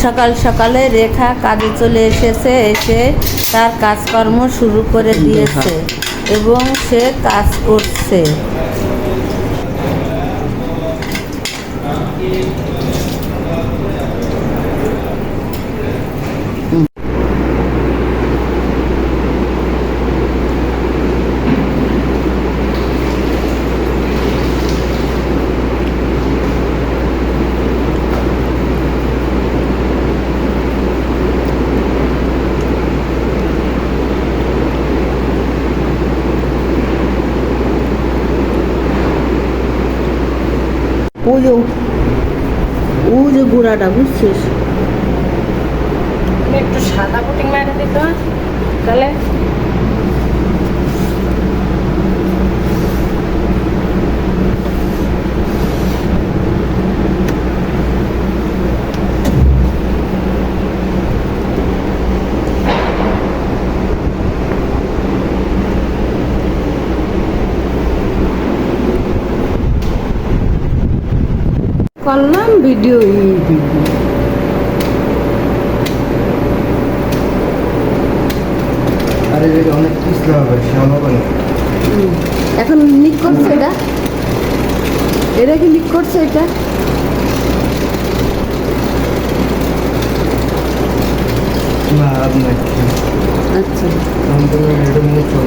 সকাল সকালে রেখা কাজে চলে এসেছে, এসে তার কাজকর্ম শুরু করে দিয়েছে এবং সে কাজ করছে। ওই যে গুঁড়াটা বুঝছিস, একটু সাদা কোটিং মেরে দিত তাহলে করলাম ভিডিও। আরে অনেক কিছু হবে এখন লিক করছে এটা কি লিক করছে এটা? না আপনার আচ্ছা এটা মুছো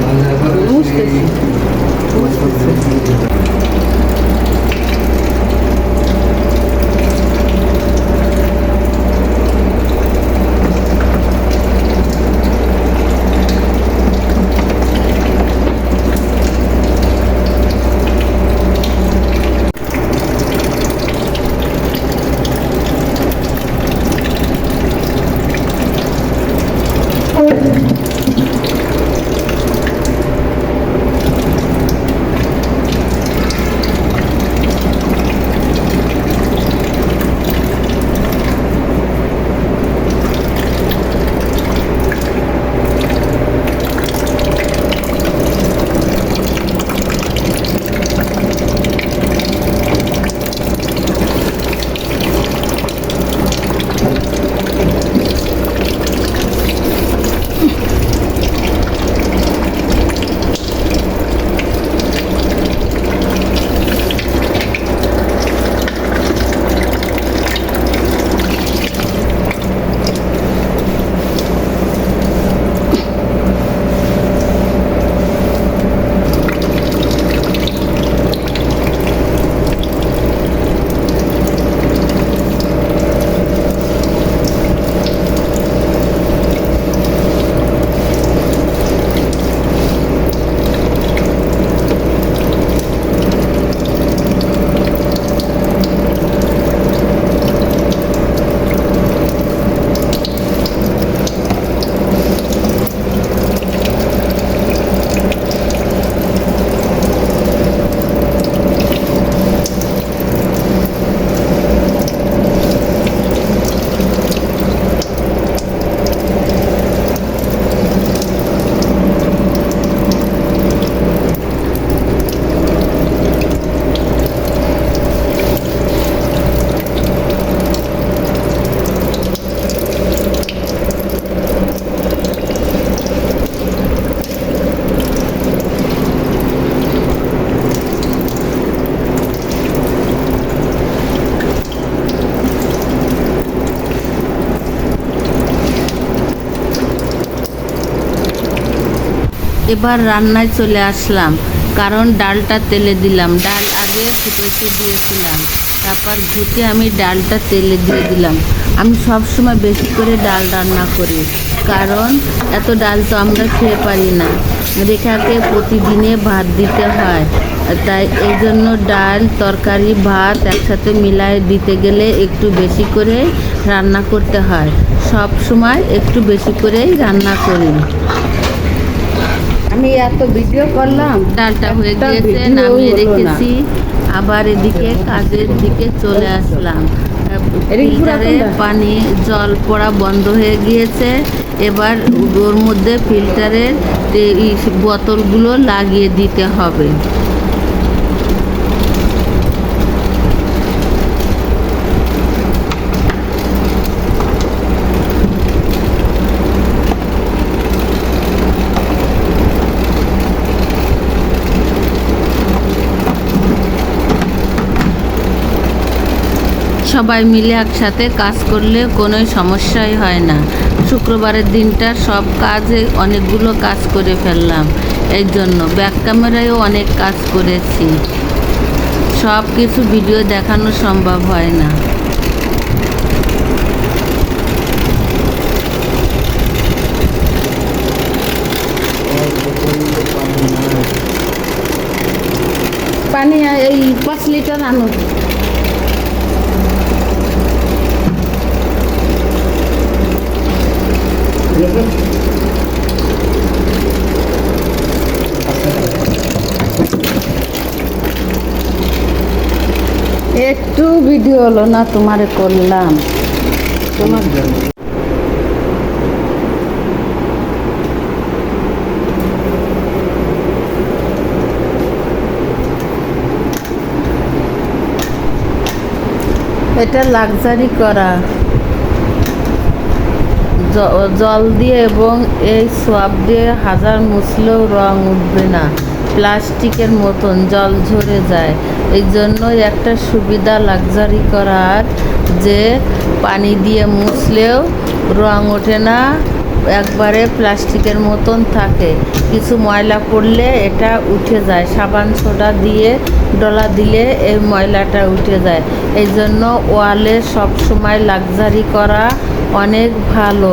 এবার রান্নায় চলে আসলাম, কারণ ডালটা তেলে দিলাম। ডাল আগে ফুটোতে দিয়েছিলাম, তারপর ঘুটে আমি ডালটা তেলে দিয়ে দিলাম। আমি সব সময় বেশি করে ডাল রান্না করি, কারণ এত ডাল তো আমরা খেয়ে পারি না। রেখাকে প্রতিদিনে ভাত দিতে হয়, তাই এই জন্য ডাল তরকারি ভাত একসাথে মিলায় দিতে গেলে একটু বেশি করে রান্না করতে হয়। সব সময় একটু বেশি করেই রান্না করি। আমি এত ভিডিও করলাম, ডালটা হয়ে গিয়েছে, নামিয়ে রেখেছি। আবার এদিকে কাজের দিকে চলে আসলাম। ফিল্টারে পানি জল পড়া বন্ধ হয়ে গিয়েছে। এবার ওর মধ্যে ফিল্টারের বোতলগুলো লাগিয়ে দিতে হবে। সবাই মিলে একসাথে কাজ করলে কোনো সমস্যাই হয় না। শুক্রবারের দিনটা সব কাজে অনেকগুলো কাজ করে ফেললাম, এই জন্য ব্যাক ক্যামেরায়ও অনেক কাজ করেছি। সব কিছু ভিডিও দেখানো সম্ভব হয় না। পানি এই 5 লিটার আনো। একটু ভিডিও হলো না, তোমারে করলাম। তোমার এটা লাক্সারি করা জল দিয়ে, এবং এই সোয়াব দিয়ে হাজার মুছলেও রং উঠবে না, প্লাস্টিকের মতন জল ঝরে যায়। এই জন্যই একটা সুবিধা লাক্সারি করার, যে পানি দিয়ে মুছলেও রং ওঠে না, একবারে প্লাস্টিকের মতন থাকে। কিছু ময়লা পড়লে এটা উঠে যায়, সাবান সোডা দিয়ে ডলা দিলে এই ময়লাটা উঠে যায়। এই জন্য ওয়ালে সবসময় লাক্সারি করা অনেক ভালো,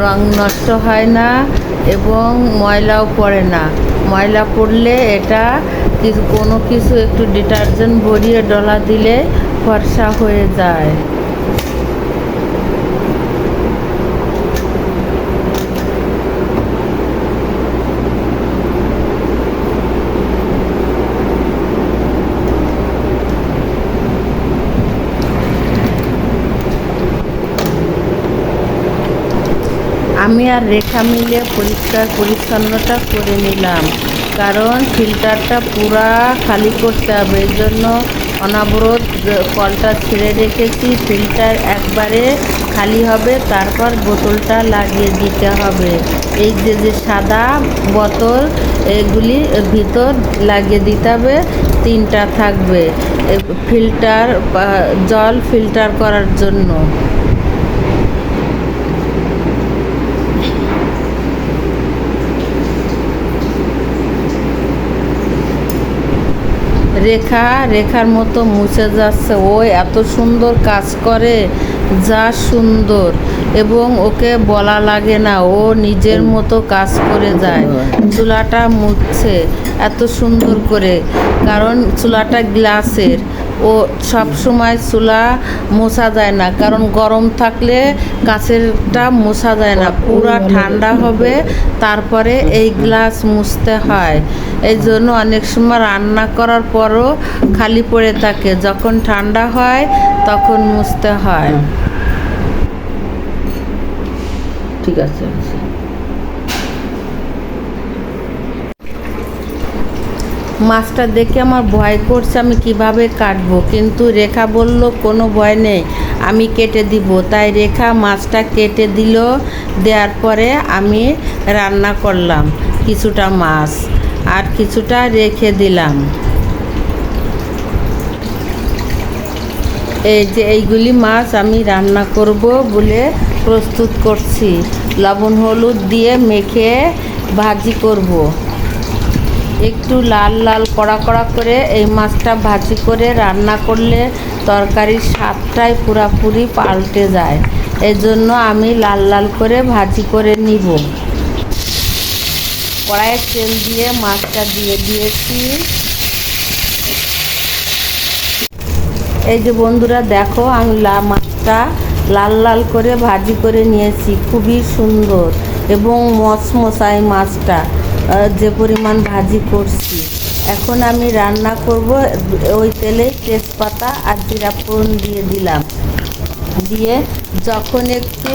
রং নষ্ট হয় না এবং ময়লাও পড়ে না। ময়লা পড়লে এটা কোনো কিছু একটু ডিটারজেন্ট ভরিয়ে ডলা দিলে ফর্সা হয়ে যায়। আমি আর রেখা মিলে পরিষ্কার পরিচ্ছন্নতা করে নিলাম, কারণ ফিল্টারটা পুরা খালি করতে হবে। এই জন্য অনবরত কলটা ছেড়ে রেখেছি। ফিল্টার একবারে খালি হবে, তারপর বোতলটা লাগিয়ে দিতে হবে। এই যে সাদা বোতল, এগুলি ভিতর লাগিয়ে দিতে হবে। 3টা থাকবে ফিল্টার, জল ফিল্টার করার জন্য। রেখার মতো মুছে যাচ্ছে। ও এত সুন্দর কাজ করে, যা সুন্দর, এবং ওকে বলা লাগে না, ও নিজের মতো কাজ করে যায়। চুলাটা মুছছে এত সুন্দর করে, কারণ চুলাটা গ্লাসের। ও সব সময় চুলা মোছা যায় না, কারণ গরম থাকলে কাছেরটা মোছা যায় না, পুরা ঠান্ডা হবে তারপরে এই গ্লাস মুছতে হয়। এই জন্য অনেক সময় রান্না করার পরও খালি পড়ে থাকে, যখন ঠান্ডা হয় তখন মুছতে হয়। ঠিক আছে। মাছটা দেখে আমার ভয় করছে, আমি কিভাবে কাটবো, কিন্তু রেখা বলল কোনো ভয় নেই, আমি কেটে দিব। তাই রেখা মাছটা কেটে দিল। দেওয়ার পরে আমি রান্না করলাম কিছুটা মাছ, আর কিছুটা রেখে দিলাম। এই যে এইগুলি মাছ আমি রান্না করব বলে প্রস্তুত করছি। লবণ হলুদ দিয়ে মেখে ভাজি করব। একটু লাল লাল কড়া কড়া করে এই মাছটা ভাজি করে রান্না করলে তরকারির স্বাদটাই পুরাপুরি পাল্টে যায়। এই জন্য আমি লাল লাল করে ভাজি করে নিব। কড়াইয়ে তেল দিয়ে মাছটা দিয়ে দিয়েছি। এই যে বন্ধুরা দেখো, আমি মাছটা লাল লাল করে ভাজি করে নিয়েছি, খুবই সুন্দর এবং মচমচাই মাছটা, যে পরিমাণ ভাজি করছি। এখন আমি রান্না করব। ওই তেলে তেজপাতা আর জিরা ফোড়ন দিয়ে দিলাম। দিয়ে যখন একটু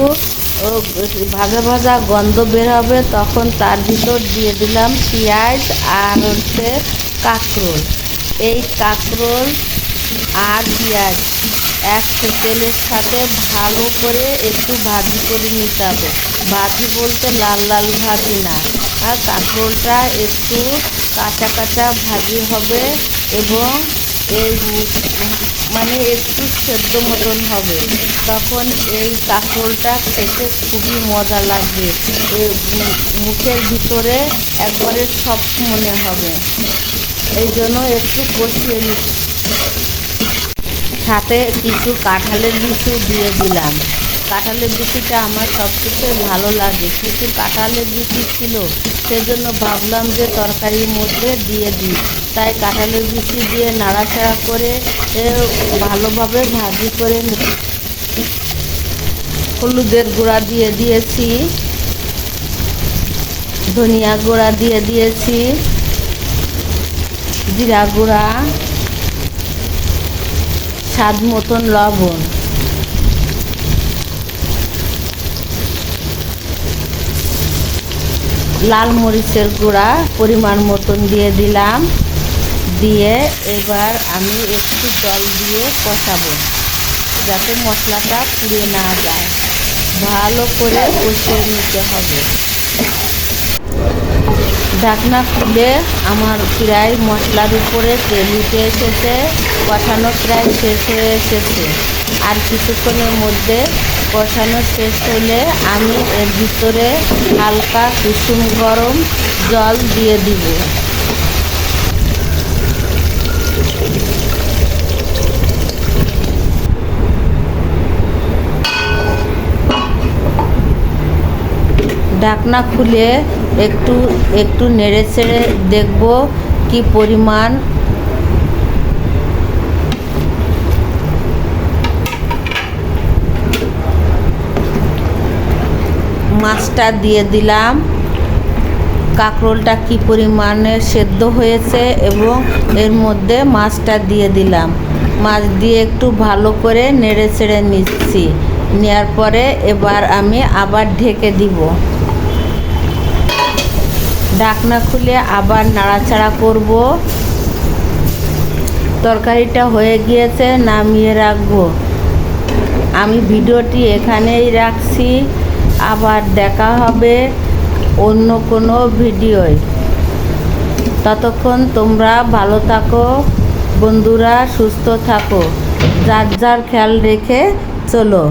ভাজা ভাজা গন্ধ বের হবে, তখন তার ভিতর দিয়ে দিলাম পেঁয়াজ আর কাঁকরোল। এই কাঁকরোল আর পেঁয়াজ এক তেলের সাথে ভালো করে একটু ভাজি করে নিতে হবে। ভাজি বলতে লাল লাল ভাজি না, আর কাঁকরোলটা একটু কাঁচা কাঁচা ভাজি হবে। এবং এই মানে একটু সেদ্ধ মতন হবে, তখন এই কাঁকরোলটা খেতে খুবই মজা লাগবে। মুখের ভিতরে একবারে সফট মনে হবে, এই জন্য একটু কষিয়ে নিচ্ছি। সাথে কিছু কাঁঠালের বিচি দিয়ে দিলাম। কাঁঠালের বিচিটা আমার সবথেকে ভালো লাগে, কিছু কাঁঠালের বিচি ছিল, সেজন্য ভাবলাম যে তরকারির মধ্যে দিয়ে দিই। তাই কাঁঠালের বিচি দিয়ে নাড়াচাড়া করে ভালোভাবে ভাজি করে হলুদের গুঁড়া দিয়ে দিয়েছি, ধনিয়া গুঁড়া দিয়ে দিয়েছি, জিরা গুঁড়া, স্বাদ মতন লবণ, লাল মরিচের গুঁড়া পরিমাণ মতন দিয়ে দিলাম। দিয়ে এবার আমি একটু জল দিয়ে কষাবো, যাতে মশলাটা পুড়ে না যায়। ভালো করে কষিয়ে নিতে হবে। ঢাকনা খুলে আমার প্রায় মশলার উপরে তেল উঠে এসেছে, কষানো প্রায় শেষ হয়ে এসেছে। আর কিছুক্ষণের মধ্যে কষানো শেষ হলে আমি এর ভিতরে হালকা কুসুম গরম জল দিয়ে দিব। ঢাকনা খুলে একটু নেড়ে চেড়ে দেখব কি পরিমাণ মাছটা দিয়ে দিলাম, কাঁকরোলটা কি পরিমাণে সেদ্ধ হয়েছে এবং এর মধ্যে মাছটা দিয়ে দিলাম। মাছ দিয়ে একটু ভালো করে নেড়ে চেড়ে নিচ্ছি। নেওয়ার পরে এবার আমি আবার ঢেকে দিব। ঢাকনা খুলে আবার নাড়াচাড়া করব। তরকারিটা হয়ে গিয়েছে, নামিয়ে রাখবো। আমি ভিডিওটি এখানেই রাখছি, আবার দেখা হবে অন্য কোনো ভিডিওয়। ততক্ষণ তোমরা ভালো থাকো বন্ধুরা, সুস্থ থাকো, যার যার খেয়াল রেখে চলো।